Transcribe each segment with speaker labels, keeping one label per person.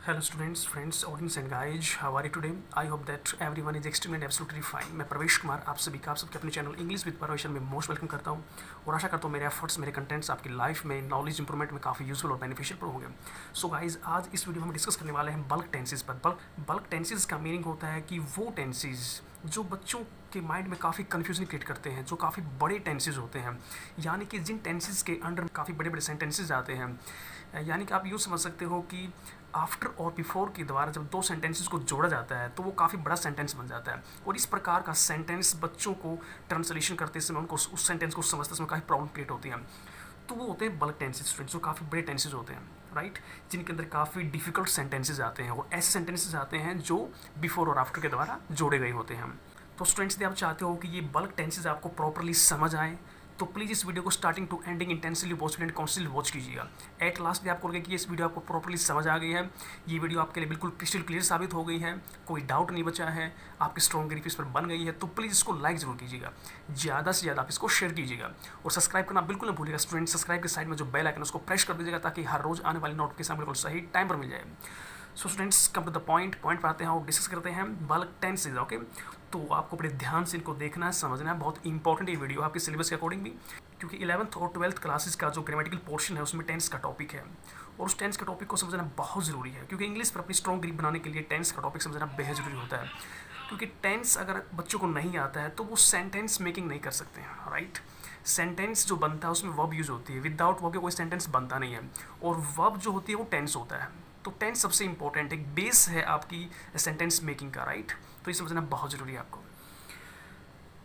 Speaker 1: Hello students, friends, audience and guys, how are you today? I hope that everyone is extremely and absolutely fine. मैं प्रवेश कुमार आप सभी का आप सबके अपने चैनल इंग्लिश विद परवेशन में मोस्ट वेलकम करता हूँ और आशा करता हूँ मेरे एफर्ट्स मेरे कंटेंट्स आपकी लाइफ में नॉलेज इंप्रूवमेंट में काफ़ी यूजफुल और बेनिफिशियल होंगे। सो गाइज आज इस वीडियो में हम डिस्कस करने वाले हैं बल्क टेंसेज पर। बल्क टेंसेज का मीनिंग होता है कि वो टेंसेज जो बच्चों के माइंड में काफ़ी कन्फ्यूजन क्रिएट करते हैं, जो काफ़ी बड़े टेंसेज होते हैं, यानी कि जिन टेंसेज के अंडर काफ़ी बड़े बड़े सेंटेंसेज आते हैं। यानी कि आप यूँ समझ सकते हो कि आफ्टर और बिफोर के द्वारा जब दो सेंटेंसेस को जोड़ा जाता है तो वो काफ़ी बड़ा सेंटेंस बन जाता है और इस प्रकार का सेंटेंस बच्चों को ट्रांसलेशन करते समय उनको उस सेंटेंस को समझते समय काफ़ी प्रॉब्लम क्रिएट होती है। तो वो होते हैं बल्क टेंसेस स्टूडेंट्स, जो काफ़ी बड़े टेंसेस होते हैं, राइट, जिनके अंदर काफ़ी डिफिकल्ट सेंटेंसेस आते हैं और ऐसे सेंटेंसेस आते हैं जो बिफोर और आफ्टर के द्वारा जोड़े गए होते हैं। तो स्टूडेंट्स यदि आप चाहते हो कि ये बल्क टेंसेस आपको प्रॉपरली समझ आए तो प्लीज़ इस वीडियो को starting to ending intensively watch and constantly watch कीजिएगा। एट लास्ट भी आपको लगे कि इस वीडियो आपको प्रॉपरली समझ आ गई है, ये वीडियो आपके लिए बिल्कुल क्रिस्टल क्लियर साबित हो गई है, कोई डाउट नहीं बचा है, आपकी स्ट्रॉन्ग ग्रिप इस पर बन गई है, तो प्लीज़ इसको लाइक जरूर कीजिएगा, ज़्यादा से ज़्यादा आप इसको शेयर कीजिएगा और सब्सक्राइब करना बिल्कुल न भूलिएगा स्टूडेंट। सब्सक्राइब के साइड में जो बेल आइकन उसको प्रेस कर दीजिएगा ताकि हर रोज़ आने वाली नोटिफिकेशन बिल्कुल सही टाइम पर मिल जाए। So students come to the point पर आते हैं और डिस्कस करते हैं बल्क टेंसेज। ओके, तो आपको बड़े ध्यान से इनको देखना है, समझना है, बहुत इंपॉर्टेंट ये वीडियो आपके सिलेबस के अकॉर्डिंग भी, क्योंकि 11th और 12th क्लासेस का जो ग्रामेटिकल पोर्शन है उसमें टेंस का टॉपिक है और उस टेंस के टॉपिक को समझना बहुत ज़रूरी है, क्योंकि इंग्लिश पर अपनी स्ट्रॉन्ग ग्रिप बनाने के लिए टेंस का टॉपिक समझना बेहद ज़रूरी होता है। क्योंकि टेंस अगर बच्चों को नहीं आता है तो वो सेंटेंस मेकिंग नहीं कर सकते हैं, राइट। सेंटेंस जो बनता है उसमें वर्ब यूज़ होती है, विदाउट वर्ब के कोई सेंटेंस बनता नहीं है और वर्ब जो होती है वो टेंस होता है। तो टेंस सबसे इंपॉर्टेंट एक बेस है आपकी सेंटेंस मेकिंग का, राइट। तो ये समझना बहुत ज़रूरी है आपको।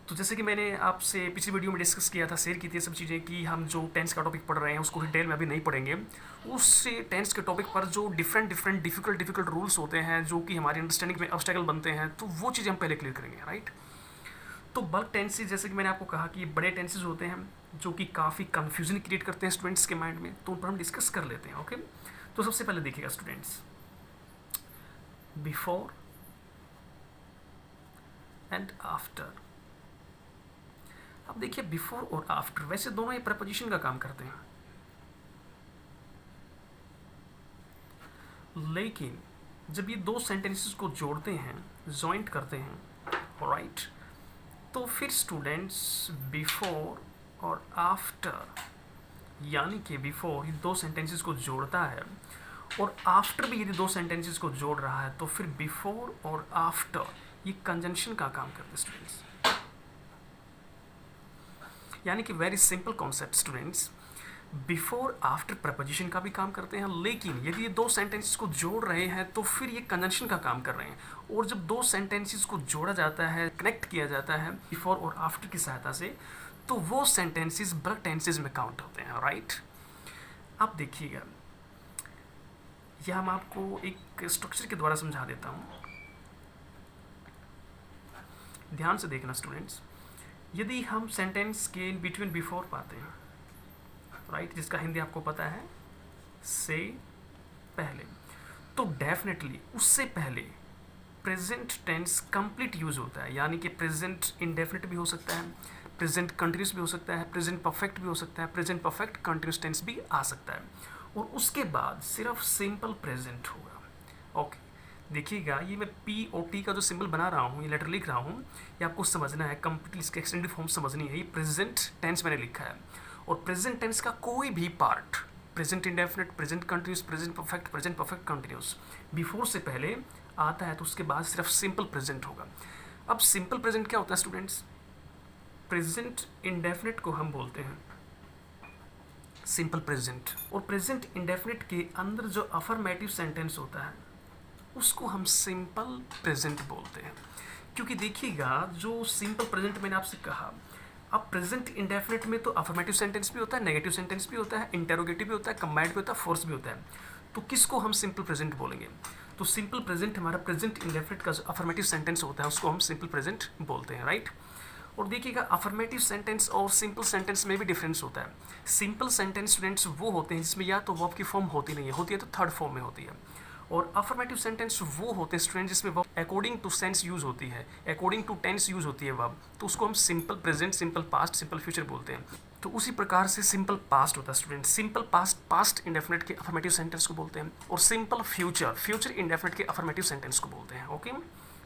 Speaker 1: तो जैसे कि मैंने आपसे पिछली वीडियो में डिस्कस किया था, शेयर की थी सब चीज़ें कि हम जो टेंस का टॉपिक पढ़ रहे हैं उसको डिटेल में अभी नहीं पढ़ेंगे। उससे टेंस के टॉपिक पर जो डिफरेंट डिफ़िकल्ट रूल्स होते हैं जो कि हमारी अंडरस्टैंडिंग में ऑब्स्टेकल बनते हैं, तो वो चीज़ें हम पहले क्लियर करेंगे, राइट। तो बल्क टेंसेज जैसे कि मैंने आपको कहा कि ये बड़े टेंसेज होते हैं जो कि काफ़ी कन्फ्यूजन क्रिएट करते हैं स्टूडेंट्स के माइंड में, तो उन पर हम डिस्कस कर लेते हैं। ओके, तो सबसे पहले देखिएगा स्टूडेंट्स, बिफोर एंड आफ्टर। अब देखिए बिफोर और आफ्टर वैसे दोनों ये प्रपोजिशन का काम करते हैं, लेकिन जब ये दो सेंटेंसेस को जोड़ते हैं, जॉइंट करते हैं, राइट, तो फिर स्टूडेंट्स बिफोर और आफ्टर, यानी कि बिफोर ये दो सेंटेंसेस को जोड़ता है और आफ्टर भी यदि दो सेंटेंसेस को जोड़ रहा है तो फिर बिफोर और आफ्टर ये कंजंक्शन का काम करते हैं स्टूडेंट्स। यानी कि very simple concept students, before after preposition का भी काम करते हैं, लेकिन यदि ये दो सेंटेंसेस को जोड़ रहे हैं तो फिर ये कंजंक्शन का काम कर रहे हैं। और जब दो सेंटेंसेस को जोड़ा जाता है, कनेक्ट किया जाता है बिफोर और आफ्टर की सहायता से, तो वो सेंटेंसेस बल्क टेंसेस में काउंट होते हैं, राइट। अब देखिएगा, यह हम आपको एक स्ट्रक्चर के द्वारा समझा देता हूँ, ध्यान से देखना स्टूडेंट्स। यदि हम सेंटेंस के इन बिटवीन बिफोर पाते हैं, राइट, जिसका हिंदी आपको पता है से पहले, तो डेफिनेटली उससे पहले प्रेजेंट टेंस कंप्लीट यूज होता है, यानी कि प्रेजेंट इंडेफिनिट भी हो सकता है, प्रेजेंट कंटिन्यूस भी हो सकता है, प्रेजेंट परफेक्ट भी हो सकता है, प्रेजेंट परफेक्ट कंटिन्यूस टेंस भी आ सकता है और उसके बाद सिर्फ सिंपल प्रेजेंट होगा। ओके, देखिएगा ये मैं पी और टी का जो सिंबल बना रहा हूँ, ये लेटर लिख रहा हूँ, ये आपको समझना है, कंप्लीटली इसका एक्सटेंडेड फॉर्म समझनी है। ये प्रेजेंट टेंस मैंने लिखा है और प्रेजेंट टेंस का कोई भी part, present indefinite, present continuous, present perfect continuous, before से पहले आता है तो उसके बाद सिर्फ सिंपल प्रेजेंट होगा। अब सिंपल प्रेजेंट क्या होता है स्टूडेंट्स? प्रेजेंट इंडेफिनिट को हम बोलते हैं सिंपल प्रेजेंट, और प्रेजेंट इंडेफिनिट के अंदर जो अफर्मेटिव सेंटेंस होता है उसको हम सिंपल प्रेजेंट बोलते हैं। क्योंकि देखिएगा जो सिंपल प्रेजेंट मैंने आपसे कहा, अब प्रेजेंट इंडेफिनिट में तो अफर्मेटिव सेंटेंस भी होता है, नेगेटिव सेंटेंस भी होता है, इंटेरोगेटिव भी होता है, कंबाइंड भी होता है, फोर्स भी होता है। तो किसको हम सिंपल प्रेजेंट बोलेंगे? तो सिंपल प्रेजेंट हमारा प्रेजेंट इंडेफिनिट का जो अफर्मेटिव सेंटेंस होता है उसको हम सिंपल प्रेजेंट बोलते हैं, राइट। और देखिएगा अफर्मेटिव सेंटेंस और सिंपल सेंटेंस में भी डिफरेंस होता है। सिंपल सेंटेंस स्टूडेंट्स वो होते हैं जिसमें या तो वर्ब की फॉर्म होती नहीं है, होती है तो थर्ड फॉर्म में होती है, और अफर्मेटिव सेंटेंस वो होते हैं स्टूडेंट जिसमें verb according to sense use होती है, अकॉर्डिंग टू टेंस यूज होती है वर्ब, तो उसको हम simple present, simple past, simple future बोलते हैं। तो उसी प्रकार से सिंपल पास्ट होता है student. Simple past past indefinite के अफर्मेटिव सेंटेंस को बोलते हैं, और सिंपल फ्यूचर फ्यूचर इंडेफिनिट के अफर्मेटिव सेंटेंस को बोलते हैं। ओके,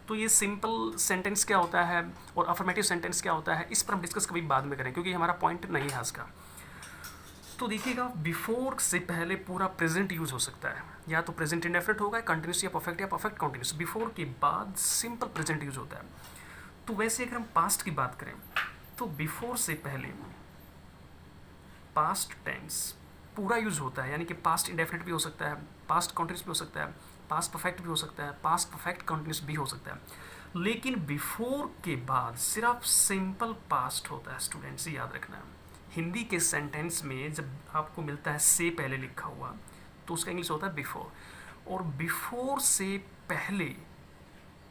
Speaker 1: तो ये सिंपल सेंटेंस क्या होता है और अफर्मेटिव सेंटेंस क्या होता है, इस पर हम डिस्कस कभी बाद में करें, क्योंकि हमारा पॉइंट नहीं है इसका। तो देखिएगा, बिफोर से पहले पूरा प्रेजेंट यूज हो सकता है, या तो प्रेजेंट इंडेफिनिट होगा, कंटिन्यूस या परफेक्ट कंटिन्यूस। बिफोर के बाद सिंपल प्रेजेंट यूज होता है। तो वैसे अगर हम पास्ट की बात करें तो बिफोर से पहले पास्ट टेंस पूरा यूज होता है, यानी कि पास्ट इंडेफिनिट भी हो सकता है, पास्ट कंटिन्यूस भी हो सकता है, पास्ट परफेक्ट भी हो सकता है, पास्ट परफेक्ट कंटिन्यूस भी हो सकता है। लेकिन बिफोर के बाद सिर्फ सिंपल पास्ट होता है स्टूडेंट्स, याद रखना। हिंदी के सेंटेंस में जब आपको मिलता है से पहले लिखा हुआ, तो उसका इंग्लिश होता है बिफोर। और बिफोर से पहले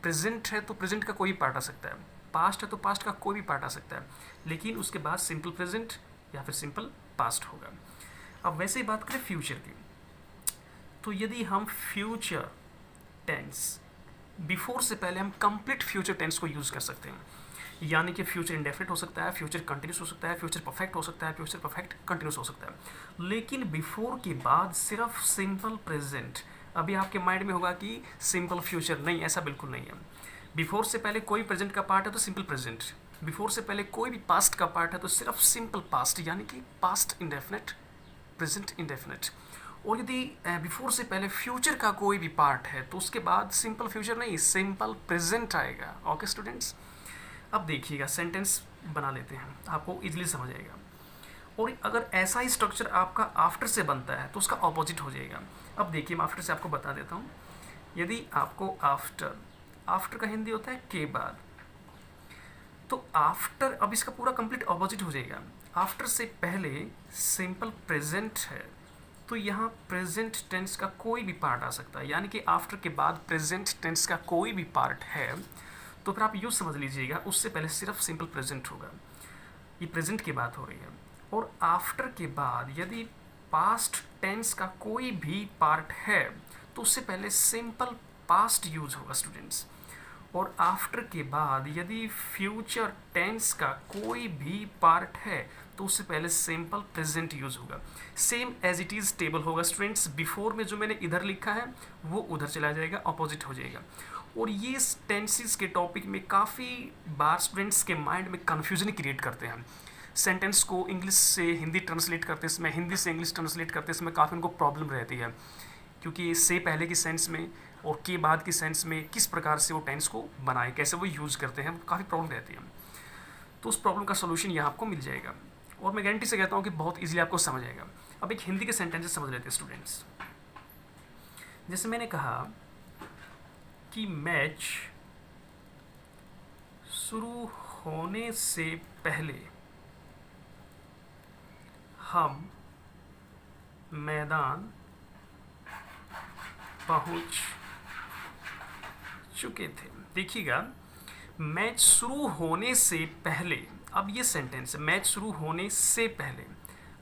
Speaker 1: प्रेजेंट है तो प्रेजेंट का कोई पार्ट आ सकता है, पास्ट है तो पास्ट का कोई भी पार्ट आ सकता है, लेकिन उसके बाद सिंपल प्रेजेंट या फिर सिंपल पास्ट होगा। अब वैसे ही बात करें फ्यूचर की, तो यदि हम फ्यूचर टेंस बिफोर से पहले हम कंप्लीट फ्यूचर टेंस को यूज़ कर सकते हैं, यानी कि फ्यूचर इंडेफिनिट हो सकता है, फ्यूचर कंटिन्यूस हो सकता है, फ्यूचर परफेक्ट हो सकता है, फ्यूचर परफेक्ट कंटिन्यूस हो सकता है। लेकिन बिफोर के बाद सिर्फ सिंपल प्रेजेंट। अभी आपके माइंड में होगा कि सिंपल फ्यूचर, नहीं, ऐसा बिल्कुल नहीं है। बिफोर से पहले कोई प्रेजेंट का पार्ट है तो सिंपल प्रेजेंट, बिफोर से पहले कोई भी पास्ट का पार्ट है तो सिर्फ सिंपल पास्ट, यानी कि पास्ट इंडेफिनिट, प्रेजेंट इंडेफिनिट। और यदि बिफोर से पहले फ्यूचर का कोई भी पार्ट है तो उसके बाद सिंपल फ्यूचर नहीं, सिंपल प्रेजेंट आएगा। ओके स्टूडेंट्स, अब देखिएगा सेंटेंस बना लेते हैं, आपको इजीली समझ आएगा। और अगर ऐसा ही स्ट्रक्चर आपका आफ्टर से बनता है तो उसका ऑपोजिट हो जाएगा। अब देखिए, मैं आफ्टर से आपको बता देता हूँ। यदि आपको आफ्टर, आफ्टर का हिंदी होता है के बाद, तो आफ्टर, अब इसका पूरा कंप्लीट ऑपोजिट हो जाएगा। आफ्टर से पहले सिंपल प्रेजेंट है तो यहाँ प्रेजेंट टेंस का कोई भी पार्ट आ सकता है, यानी कि आफ्टर के बाद प्रेजेंट टेंस का कोई भी पार्ट है तो फिर आप यूँ समझ लीजिएगा उससे पहले सिर्फ सिंपल प्रेजेंट होगा। ये प्रेजेंट की बात हो रही है। और आफ्टर के बाद यदि पास्ट टेंस का कोई भी पार्ट है तो उससे पहले सिंपल पास्ट यूज होगा स्टूडेंट्स। और आफ्टर के बाद यदि फ्यूचर टेंस का कोई भी पार्ट है तो उससे पहले सिंपल प्रेजेंट यूज होगा। Same as it is table होगा स्टूडेंट्स। बिफोर में जो मैंने इधर लिखा है वो उधर चला जाएगा, अपोजिट हो जाएगा। और ये टेंसेस के टॉपिक में काफ़ी बार स्टूडेंट्स के माइंड में कन्फ्यूजन क्रिएट करते हैं। सेंटेंस को इंग्लिश से हिंदी ट्रांसलेट करते समय, हिंदी से इंग्लिश ट्रांसलेट करते समय काफ़ी उनको प्रॉब्लम रहती है, क्योंकि से पहले की सेंस में और के बाद की सेंस में किस प्रकार से वो टेंस को बनाए, कैसे वो यूज़ करते हैं, काफ़ी प्रॉब्लम रहती है। तो उस प्रॉब्लम का सोल्यूशन यहाँ आपको मिल जाएगा, और मैं गारंटी से कहता हूँ कि बहुत ईजिली आपको समझ आएगा। अब एक हिंदी के सेंटेंसेस समझ लेते हैं स्टूडेंट्स। जैसे मैंने कहा कि मैच शुरू होने से पहले हम मैदान पहुंच चुके थे। देखिएगा, मैच शुरू होने से पहले, अब ये सेंटेंस है, मैच शुरू होने से पहले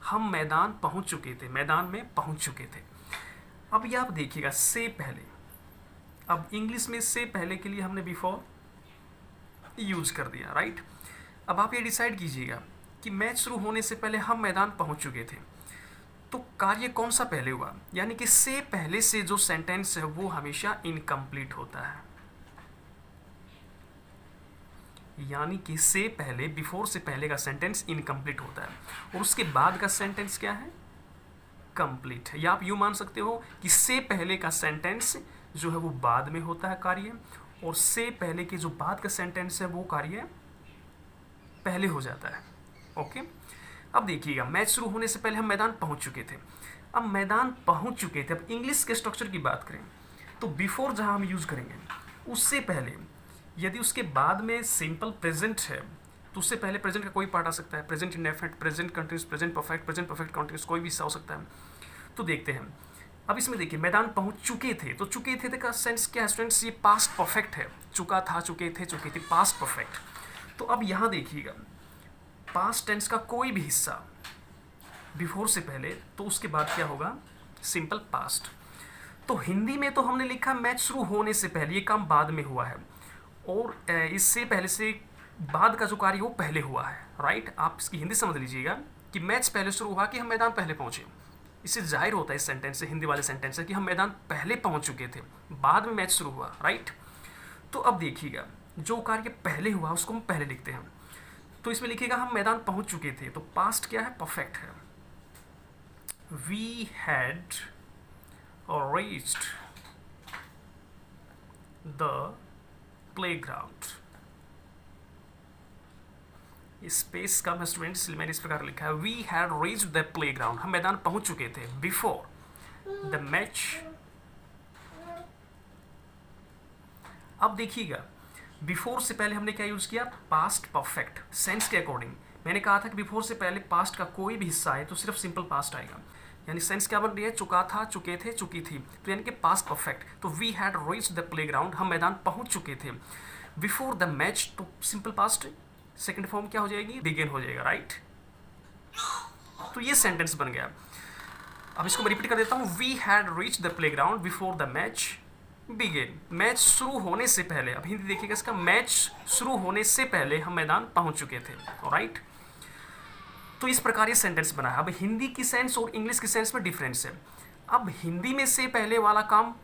Speaker 1: हम मैदान पहुंच चुके थे, मैदान में पहुंच चुके थे। अब ये आप देखिएगा, से पहले, अब इंग्लिश में से पहले के लिए हमने बिफोर यूज कर दिया, राइट। अब आप ये डिसाइड कीजिएगा कि मैच शुरू होने से पहले हम मैदान पहुंच चुके थे, तो कार्य कौन सा पहले हुआ, यानी कि से पहले से जो सेंटेंस है वो हमेशा इनकम्प्लीट होता है। यानी कि से पहले, बिफोर से पहले का सेंटेंस इनकम्प्लीट होता है, और उसके बाद का सेंटेंस क्या है, कंप्लीट है। या आप यूँ मान सकते हो कि से पहले का सेंटेंस जो है वो बाद में होता है कार्य, और से पहले के जो बाद का सेंटेंस है वो कार्य पहले हो जाता है। ओके, अब देखिएगा, मैच शुरू होने से पहले हम मैदान पहुंच चुके थे। अब मैदान पहुंच चुके थे, अब इंग्लिश के स्ट्रक्चर की बात करें तो बिफोर जहां हम यूज़ करेंगे उससे पहले यदि उसके बाद में सिंपल प्रेजेंट है तो उससे पहले प्रेजेंट का कोई पार्ट आ सकता है, present indefinite, present continuous, present perfect continuous, कोई भी हो सकता है। तो देखते हैं, अब इसमें देखिए, मैदान पहुंच चुके थे, तो चुके थे का सेंस क्या है स्टूडेंट्स, ये पास्ट परफेक्ट है, चुका था, चुके थे, चुकी थी, पास्ट परफेक्ट। तो अब यहाँ देखिएगा, पास्ट टेंस का कोई भी हिस्सा बिफोर से पहले तो उसके बाद क्या होगा, सिंपल पास्ट। तो हिंदी में तो हमने लिखा मैच शुरू होने से पहले, ये काम बाद में हुआ है, और इससे पहले से बाद का जो कार्य वो पहले हुआ है, राइट। आप इसकी हिंदी समझ लीजिएगा कि मैच पहले शुरू हुआ कि हम मैदान पहले पहुंचे। इससे जाहिर होता है इस सेंटेंस से, हिंदी वाले सेंटेंस से, कि हम मैदान पहले पहुंच चुके थे, बाद में मैच शुरू हुआ, राइट। तो अब देखिएगा, जो कार्य पहले हुआ उसको हम पहले लिखते हैं। तो इसमें लिखिएगा हम मैदान पहुंच चुके थे, तो पास्ट क्या है, परफेक्ट है। We had reached the playground. Space कम है स्टूडेंट्स, मैंने इस प्रकार लिखा है, we had reached the playground, हम मैदान पहुंच चुके थे, बिफोर द मैच। अब देखिएगा, बिफोर से पहले हमने क्या यूज किया, पास्ट परफेक्ट, सेंस के अकॉर्डिंग। मैंने कहा था कि बिफोर से पहले पास्ट का कोई भी हिस्सा आए तो सिर्फ सिंपल पास्ट आएगा, यानी सेंस क्या बन रही है, चुका था, चुके थे, चुकी थी, तो यानी कि पास्ट परफेक्ट। तो we had reached the playground, हम मैदान पहुंच चुके थे। बिफोर द मैच, तो सिंपल पास्ट, सेकंड फॉर्म क्या हो जाएगी, बिगिन हो जाएगा, राइट। तो ये सेंटेंस बन गया। अब इसको मैं रिपीट कर देता हूं, we had reached the playground before the match begin. Match शुरू होने से पहले, अब हिंदी देखिएगा इसका, मैच शुरू होने से पहले हम मैदान पहुंच चुके थे, राइट। तो इस प्रकार ये सेंटेंस बना है। अब हिंदी की सेंस और इंग्लिश की सेंस में डिफरेंस है। अब हिंदी में से पहले वाला काम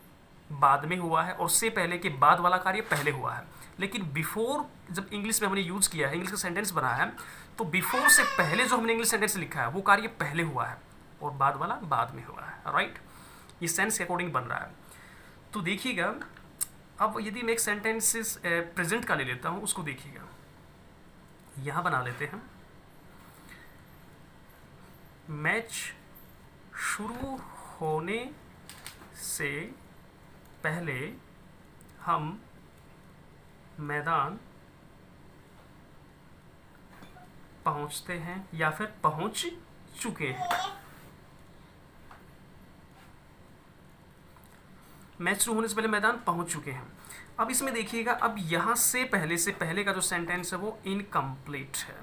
Speaker 1: बाद में हुआ है और से पहले के बाद वाला कार्य पहले हुआ है, लेकिन बिफोर जब इंग्लिश में हमने यूज किया है, इंग्लिश का सेंटेंस बना है, तो बिफोर से पहले जो हमने इंग्लिश सेंटेंस लिखा है वो कार्य पहले हुआ है और बाद वाला बाद में हुआ है, राइट। ये सेंस के अकॉर्डिंग बन रहा है। तो देखिएगा, अब यदि मैं एक सेंटेंस प्रेजेंट का ले लेता हूं, उसको देखिएगा, यहां बना लेते हैं, मैच शुरू होने से पहले हम मैदान पहुंचते हैं या फिर पहुंच चुके हैं। मैच शुरू होने से पहले मैदान पहुंच चुके हैं। अब इसमें देखिएगा, अब यहां से पहले का जो सेंटेंस है वो इनकम्प्लीट है,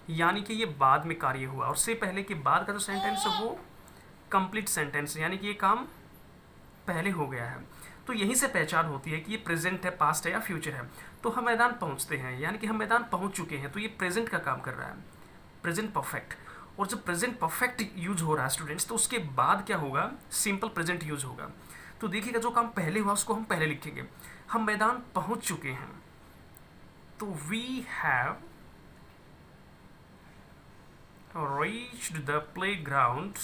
Speaker 1: यानी कि ये बाद में कार्य हुआ, और से पहले के बाद का जो सेंटेंस है वो कंप्लीट सेंटेंस है, यानी कि ये काम पहले हो गया है। तो यहीं से पहचान होती है कि ये प्रेजेंट है, पास्ट है या फ्यूचर है। तो हम मैदान पहुंचते हैं, यानी कि हम मैदान पहुंच चुके हैं, तो ये प्रेजेंट का काम कर रहा है, प्रेजेंट परफेक्ट। और जब प्रेजेंट परफेक्ट यूज हो रहा है स्टूडेंट्स, तो उसके बाद क्या होगा, सिंपल प्रेजेंट यूज होगा। तो देखिएगा, जो काम पहले हुआ उसको हम पहले लिखेंगे। हम मैदान पहुंच चुके हैं, तो we have reached the playground,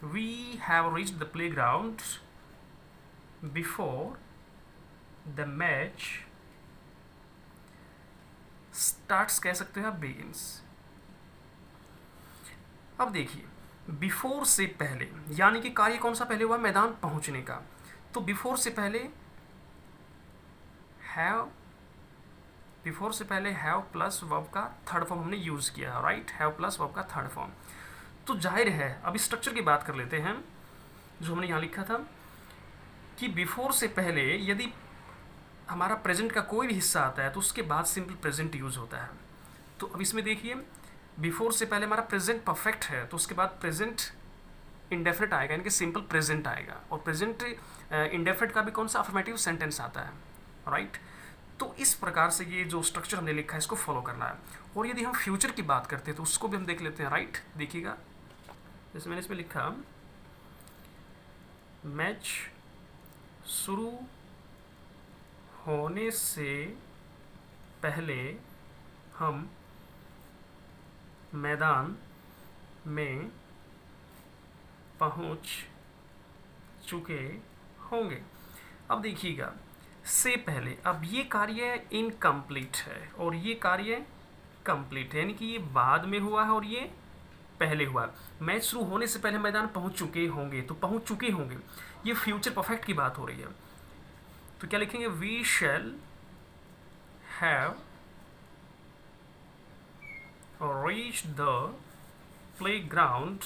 Speaker 1: we have reached the playground before the match starts, कह सकते हैं आप, begins। अब देखिए, बिफोर से पहले, यानी कि कार्य कौन सा पहले हुआ, मैदान पहुंचने का। तो बिफोर से पहले हैव प्लस वर्ब का थर्ड फॉर्म हमने यूज किया, राइट। हैव प्लस वर्ब का थर्ड फॉर्म। तो जाहिर है, अब स्ट्रक्चर की बात कर लेते हैं, जो हमने यहाँ लिखा था कि बिफोर से पहले यदि हमारा प्रेजेंट का कोई भी हिस्सा आता है तो उसके बाद सिंपल प्रेजेंट यूज होता है। तो अब इसमें देखिए, बिफोर से पहले हमारा प्रेजेंट परफेक्ट है, तो उसके बाद प्रेजेंट इंडेफिनिट आएगा, यानी कि सिंपल प्रेजेंट आएगा। और प्रेजेंट इंडेफिनिट का भी कौन सा, अफर्मेटिव सेंटेंस आता है, राइट। तो इस प्रकार से ये जो स्ट्रक्चर हमने लिखा है इसको फॉलो करना है। और यदि हम फ्यूचर की बात करते हैं तो उसको भी हम देख लेते हैं, राइट। देखिएगा, जैसे मैंने इसमें लिखा, मैच शुरू होने से पहले हम मैदान में पहुंच चुके होंगे। अब देखिएगा, से पहले, अब ये कार्य इनकम्प्लीट है और ये कार्य कंप्लीट है, यानी कि ये बाद में हुआ है और ये पहले हुआ। मैच शुरू होने से पहले मैदान पहुंच चुके होंगे, तो पहुंच चुके होंगे, ये फ्यूचर परफेक्ट की बात हो रही है। तो क्या लिखेंगे, we shall have reached the playground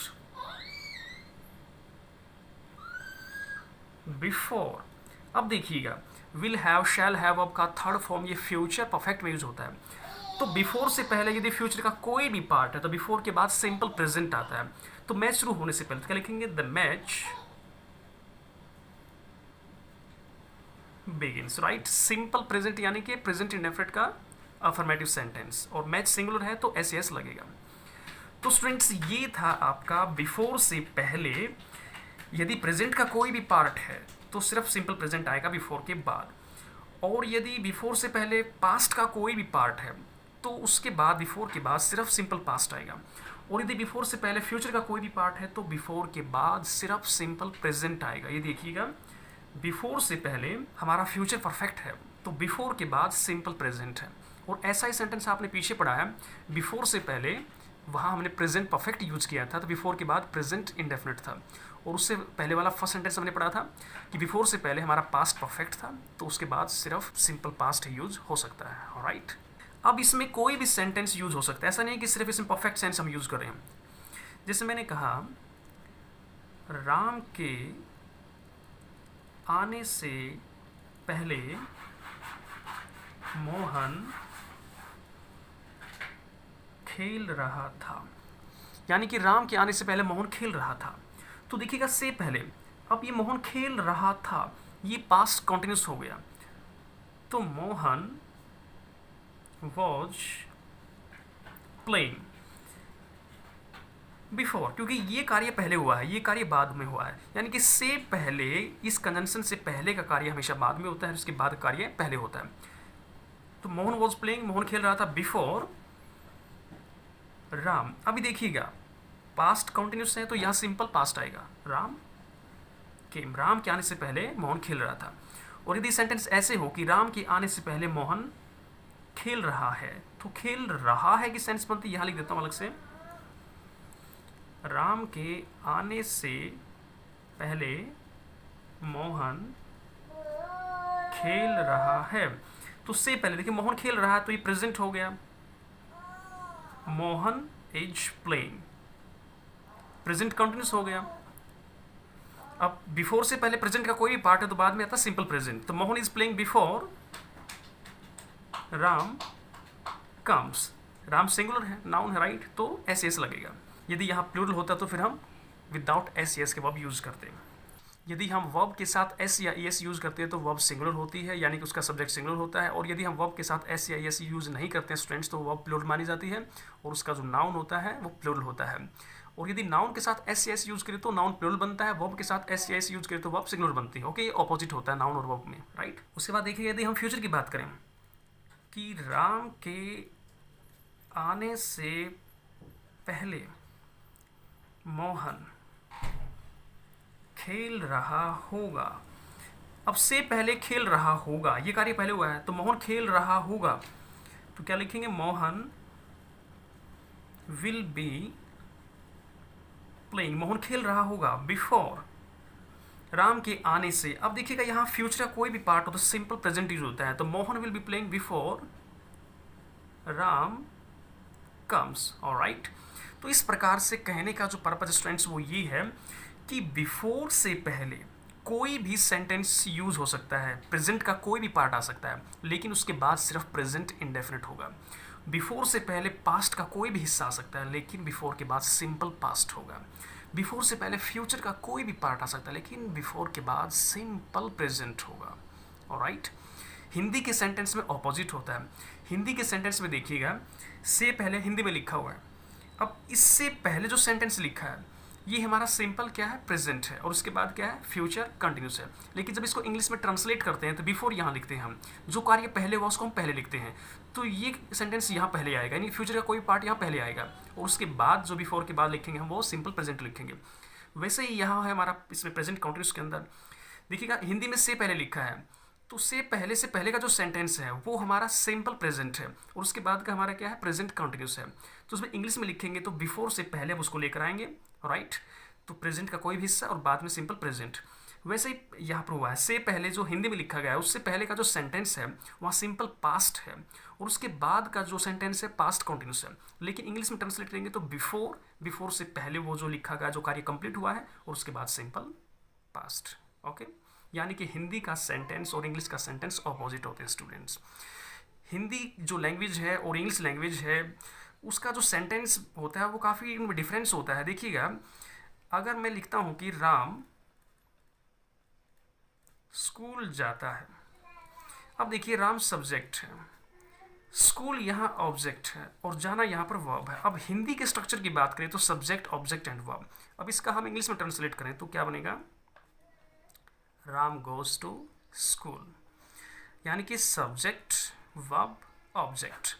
Speaker 1: before. अब देखिएगा, विल हैव, शैल हैव, अब का थर्ड फॉर्म ये फ्यूचर परफेक्ट में यूज होता है। तो बिफोर से पहले यदि फ्यूचर का कोई भी पार्ट है तो बिफोर के बाद सिंपल प्रेजेंट आता है। तो मैच शुरू होने से पहले तो क्या लिखेंगे, the match begins, right. Simple present, यानी कि प्रेजेंट इंडेफिनिट का अफर्मेटिव सेंटेंस, और मैच सिंगुलर है तो एस एस लगेगा। तो स्टूडेंट्स ये था आपका बिफोर से पहले यदि प्रेजेंट का कोई भी पार्ट है तो सिर्फ सिंपल प्रेजेंट आएगा बिफोर के बाद, और यदि बिफोर से पहले पास्ट का कोई भी पार्ट है तो उसके बाद बिफोर के बाद सिर्फ सिंपल पास्ट आएगा, और यदि बिफोर से पहले फ्यूचर का कोई भी पार्ट है तो बिफोर के बाद सिर्फ सिंपल प्रेजेंट आएगा। ये देखिएगा, बिफोर से पहले हमारा फ्यूचर परफेक्ट है तो बिफोर के बाद सिंपल प्रेजेंट है, और ऐसा ही सेंटेंस आपने पीछे पढ़ा है, बिफोर से पहले वहाँ हमने प्रेजेंट परफेक्ट यूज किया था तो बिफोर के बाद प्रेजेंट इंडेफिनिट था, और उससे पहले वाला फर्स्ट सेंटेंस हमने पढ़ा था कि बिफोर से पहले हमारा पास्ट परफेक्ट था तो उसके बाद सिर्फ सिंपल पास्ट यूज हो सकता है। राइट, अब इसमें कोई भी सेंटेंस यूज हो सकता है, ऐसा नहीं है कि सिर्फ इसमें परफेक्ट सेंस हम यूज कर रहे हैं। जैसे मैंने कहा राम के आने से पहले मोहन खेल रहा था, यानी कि राम के आने से पहले मोहन खेल रहा था। तो देखिएगा से पहले, अब ये मोहन खेल रहा था ये पास्ट कंटिन्यूस हो गया, तो मोहन वॉज प्लेइंग बिफोर, क्योंकि ये कार्य पहले हुआ है, ये कार्य बाद में हुआ है, यानी कि से पहले, इस कंजंक्शन से पहले का कार्य हमेशा बाद में होता है, उसके बाद कार्य पहले होता है। तो मोहन वॉज प्लेइंग, मोहन खेल रहा था बिफोर राम। अभी देखिएगा पास्ट कंटिन्यूस है तो यहाँ सिंपल पास्ट आएगा, राम केम, राम के आने से पहले मोहन खेल रहा था। और यदि सेंटेंस ऐसे हो कि राम के आने से पहले मोहन खेल रहा है, तो खेल रहा है की सेंस बनती है, यहाँ लिख देता हूँ अलग से, राम के आने से पहले मोहन खेल रहा है। तो से पहले देखिए मोहन खेल रहा है तो ये प्रेजेंट हो गया, Mohan is playing, present continuous हो गया। अब बिफोर से पहले प्रेजेंट का कोई भी पार्ट है तो बाद में आता सिंपल प्रेजेंट, तो Mohan is playing before Ram comes, Ram singular है, नाउन है, राइट, तो एस एस लगेगा। यदि यहाँ प्लूरल होता तो फिर हम विदाउट एस एस के वर्ब यूज करते हैं। यदि हम वर्ब के साथ एस या एस यूज करते हैं तो वर्ब सिंगुलर होती है, यानी कि उसका सब्जेक्ट सिंगुलर होता है, और यदि हम वर्ब के साथ एस या एस यूज नहीं करते हैं स्टूडेंट्स तो वर्ब प्लूरल मानी जाती है, और उसका जो नाउन होता है वो प्लूरल होता है। और यदि नाउन के साथ एस एस यूज करें तो नाउन प्लूरल बनता है, वर्ब के साथ एस एस यूज करें तो वर्ब सिंगुलर बनती है। ओके, ये ऑपोजिट होता है नाउन और वर्ब में, राइट। उसके बाद देखिए यदि हम फ्यूचर की बात करें कि राम के आने से पहले मोहन खेल रहा होगा। अब से पहले खेल रहा होगा, ये कार्य पहले हुआ है तो मोहन खेल रहा होगा, तो क्या लिखेंगे, Mohan will be playing, Mohan खेल रहा होगा बिफोर राम के आने से। अब देखिएगा यहाँ फ्यूचर का कोई भी पार्ट हो तो सिंपल प्रेजेंट यूज होता है, तो Mohan will be playing before Ram comes. Alright, तो इस प्रकार से कहने का जो पर्पज स्टूडेंट्स वो ये है कि बिफोर से पहले कोई भी सेंटेंस यूज हो सकता है, प्रेजेंट का कोई भी पार्ट आ सकता है, लेकिन उसके बाद सिर्फ प्रेजेंट इंडेफिनिट होगा। बिफोर से पहले पास्ट का कोई भी हिस्सा आ सकता है, लेकिन बिफोर के बाद सिंपल पास्ट होगा। बिफोर से पहले फ्यूचर का कोई भी पार्ट आ सकता है, लेकिन बिफोर के बाद सिंपल प्रेजेंट होगा। ऑलराइट, हिंदी के सेंटेंस में ऑपोजिट होता है। हिंदी के सेंटेंस में देखिएगा से पहले हिंदी में लिखा हुआ है, अब इससे पहले जो सेंटेंस लिखा है ये हमारा सिंपल क्या है, प्रेजेंट है, और उसके बाद क्या है, फ्यूचर कंटिन्यूस है। लेकिन जब इसको इंग्लिश में ट्रांसलेट करते हैं तो बिफोर यहाँ लिखते हैं हम, जो कार्य पहले हुआ उसको हम पहले लिखते हैं, तो ये सेंटेंस यहाँ पहले आएगा, यानी फ्यूचर का कोई पार्ट यहाँ पहले आएगा, और उसके बाद जो बिफोर के बाद लिखेंगे हम वो सिंपल प्रेजेंट लिखेंगे। वैसे ही यहाँ है हमारा इसमें प्रेजेंट कंटिन्यूस के अंदर देखिएगा हिंदी में से पहले लिखा है, तो से पहले का जो सेंटेंस है वो हमारा सिंपल प्रेजेंट है, और उसके बाद का हमारा क्या है, प्रेजेंट कंटिन्यूस है। तो उसमें इंग्लिश में लिखेंगे तो बिफोर से पहले हम उसको लेकर आएंगे, राइट, तो प्रेजेंट का कोई भी हिस्सा और बाद में सिंपल प्रेजेंट। वैसे ही यहाँ पर हुआ है, से पहले जो हिंदी में लिखा गया है उससे पहले का जो सेंटेंस है वहाँ सिंपल पास्ट है, और उसके बाद का जो सेंटेंस है पास्ट कंटिन्यूस है। लेकिन इंग्लिश में ट्रांसलेट करेंगे तो बिफोर से पहले वो जो लिखा गया जो कार्य कंप्लीट हुआ है, और उसके बाद सिंपल पास्ट। ओके, यानी कि हिंदी का सेंटेंस और इंग्लिश का सेंटेंस ऑपोजिट होते हैं स्टूडेंट्स। हिंदी जो लैंग्वेज है और इंग्लिश लैंग्वेज है उसका जो सेंटेंस होता है वो काफ़ी इनमें डिफरेंस होता है। देखिएगा अगर मैं लिखता हूँ कि राम स्कूल जाता है, अब देखिए राम सब्जेक्ट है, स्कूल यहाँ ऑब्जेक्ट है और जाना यहाँ पर वर्ब है। अब हिंदी के स्ट्रक्चर की बात करें तो सब्जेक्ट, ऑब्जेक्ट एंड वर्ब। अब इसका हम इंग्लिश में ट्रांसलेट करें तो क्या बनेगा, राम गोज टू स्कूल, यानी कि सब्जेक्ट वर्ब ऑब्जेक्ट।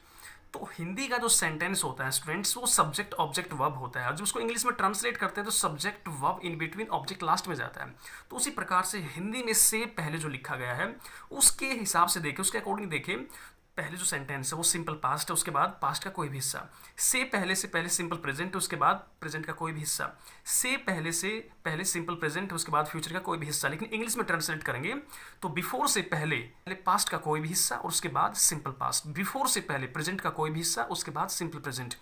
Speaker 1: तो हिंदी का जो सेंटेंस होता है स्टूडेंट्स वो सब्जेक्ट ऑब्जेक्ट वर्ब होता है, और जब उसको इंग्लिश में ट्रांसलेट करते हैं तो subject verb in between object last में जाता है। तो उसी प्रकार से हिंदी में से पहले जो लिखा गया है उसके हिसाब से देखें, उसके अकॉर्डिंग देखें, पहले जो सेंटेंस है वो सिंपल पास्ट है, उसके बाद पास्ट का कोई भी हिस्सा, से पहले सिंपल प्रेजेंट है, उसके बाद प्रेजेंट का कोई भी हिस्सा, से पहले सिंपल प्रेजेंट है, उसके बाद फ्यूचर का कोई भी हिस्सा। लेकिन इंग्लिश में ट्रांसलेट करेंगे तो बिफोर से पहले पास्ट का कोई भी हिस्सा और उसके बाद सिंपल पास्ट, बिफोर से पहले प्रेजेंट का कोई भी हिस्सा उसके बाद सिंपल प्रेजेंट,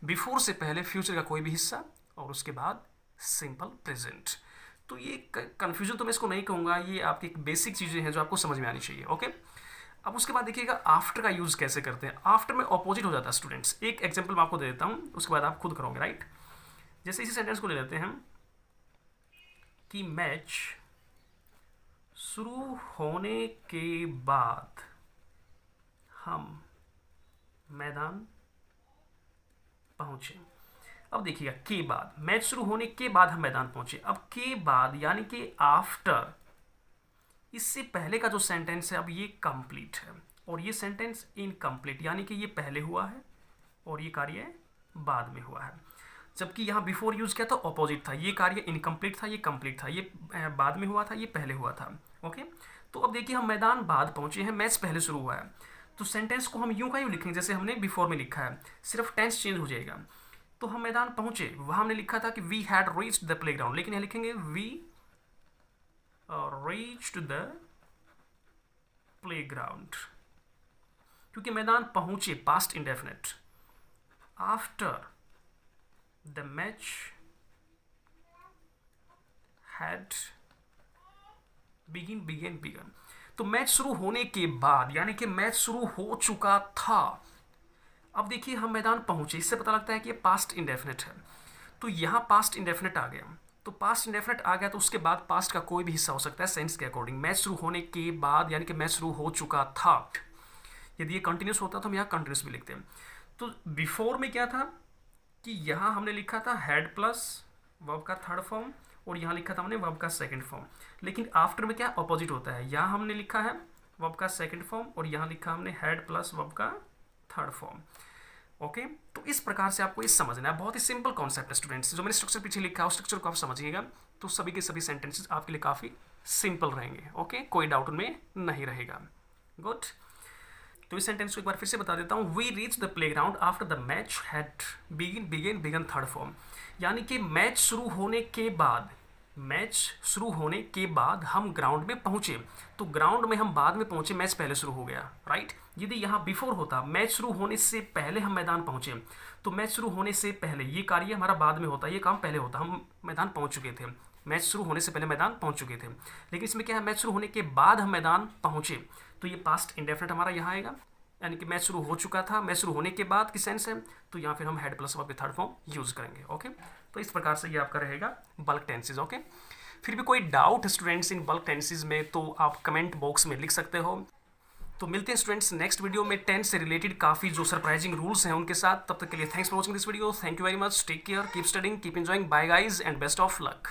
Speaker 1: बिफोर से पहले फ्यूचर का कोई भी हिस्सा और उसके बाद सिंपल प्रेजेंट। तो ये कन्फ्यूजन तो मैं इसको नहीं कहूँगा, ये आपकी बेसिक चीज़ें हैं जो आपको समझ में आनी चाहिए। ओके, अब उसके बाद देखिएगा आफ्टर का यूज़ कैसे करते हैं। आफ्टर में ऑपोजिट हो जाता है स्टूडेंट्स। एक एग्जांपल मैं आपको दे देता हूँ, उसके बाद आप खुद करोगे, राइट। जैसे इसी सेंटेंस को ले लेते हैं हम कि मैच शुरू होने के बाद हम मैदान पहुँचे। अब देखिएगा के बाद, मैच शुरू होने के बाद हम मैदान पहुँचे। अब के बाद यानी कि आफ्टर, इससे पहले का जो सेंटेंस है अब ये कंप्लीट है और ये सेंटेंस इनकम्प्लीट, यानी कि ये पहले हुआ है और ये कार्य बाद में हुआ है। जबकि यहाँ बिफोर यूज किया तो ऑपोजिट था, ये कार्य इनकम्प्लीट था, ये कंप्लीट था, ये बाद में हुआ था, ये पहले हुआ था। ओके, तो अब देखिए हम मैदान बाद पहुँचे हैं, मैच पहले शुरू हुआ है, तो सेंटेंस को हम यूँ का यूँ लिखेंगे जैसे हमने बिफोर में लिखा है, सिर्फ टेंस चेंज हो जाएगा। तो हम मैदान पहुँचे, वहाँ हमने लिखा था कि we had reached the playground, लेकिन यहाँ लिखेंगे वी reached the playground, क्योंकि मैदान पहुंचे past indefinite. After the match had begin, तो मैच शुरू होने के बाद यानी कि मैच शुरू हो चुका था। अब देखिए हम मैदान पहुंचे, इससे पता लगता है कि ये पास्ट इंडेफिनिट है, तो यहां पास्ट इंडेफिनिट आ गया। तो पास्ट इंडेफिनिट आ गया तो उसके बाद पास्ट का कोई भी हिस्सा हो सकता है सेंस के अकॉर्डिंग। मैच शुरू होने के बाद यानी कि मैच शुरू हो चुका था। यदि ये कंटिन्यूस होता तो हम यहाँ कंटिन्यूस भी लिखते हैं। तो बिफोर में क्या था कि यहाँ हमने लिखा था हैड प्लस वर्ब का थर्ड फॉर्म और यहाँ लिखा था हमने वर्ब का सेकंड फॉर्म। लेकिन आफ्टर में क्या अपोजिट होता है, यहाँ हमने लिखा है वर्ब का सेकंड फॉर्म और यहाँ लिखा हमने हैड प्लस वर्ब का थर्ड फॉर्म। ओके, तो इस प्रकार से आपको ये समझना है। बहुत ही सिंपल कॉन्सेप्ट है स्टूडेंट्स, जो मैंने स्ट्रक्चर पीछे लिखा है उस स्ट्रक्चर को आप समझिएगा तो सभी के सभी सेंटेंसेस आपके लिए काफ़ी सिंपल रहेंगे। ओके, कोई डाउट उनमें नहीं रहेगा। गुड, तो इस सेंटेंस को एक बार फिर से बता देता हूँ। We reach the playground after the match had began third form, यानी कि मैच शुरू होने के बाद हम ग्राउंड में पहुंचे। तो ग्राउंड में हम बाद में पहुंचे, मैच पहले शुरू हो गया, राइट। यदि यहाँ बिफोर होता मैच शुरू होने से पहले हम मैदान पहुंचे, तो मैच शुरू होने से पहले ये कार्य हमारा बाद में होता, ये काम पहले होता, हम मैदान पहुंच चुके थे, मैच शुरू होने से पहले मैदान पहुंच चुके थे। लेकिन इसमें क्या है, मैच शुरू होने के बाद हम मैदान पहुंचे, तो ये पास्ट इंडेफिनिट हमारा यहाँ आएगा, यानी कि मैच शुरू हो चुका था, मैच शुरू होने के बाद की सेंस है, तो यहाँ फिर हम हेड प्लस वर्ब के थर्ड फॉर्म यूज करेंगे। ओके, तो इस प्रकार से ये आपका रहेगा बल्क टेंसेज। ओके, फिर भी कोई doubt students in bulk tenses में तो आप कमेंट बॉक्स में लिख सकते हो। तो मिलते हैं स्टूडेंट्स नेक्स्ट वीडियो में टेंस से रिलेटेड काफ़ी जो सरप्राइजिंग रूल्स हैं उनके साथ। तब तक के लिए thanks for watching this video, thank you very much, take care, keep studying, keep enjoying, bye guys and best of luck.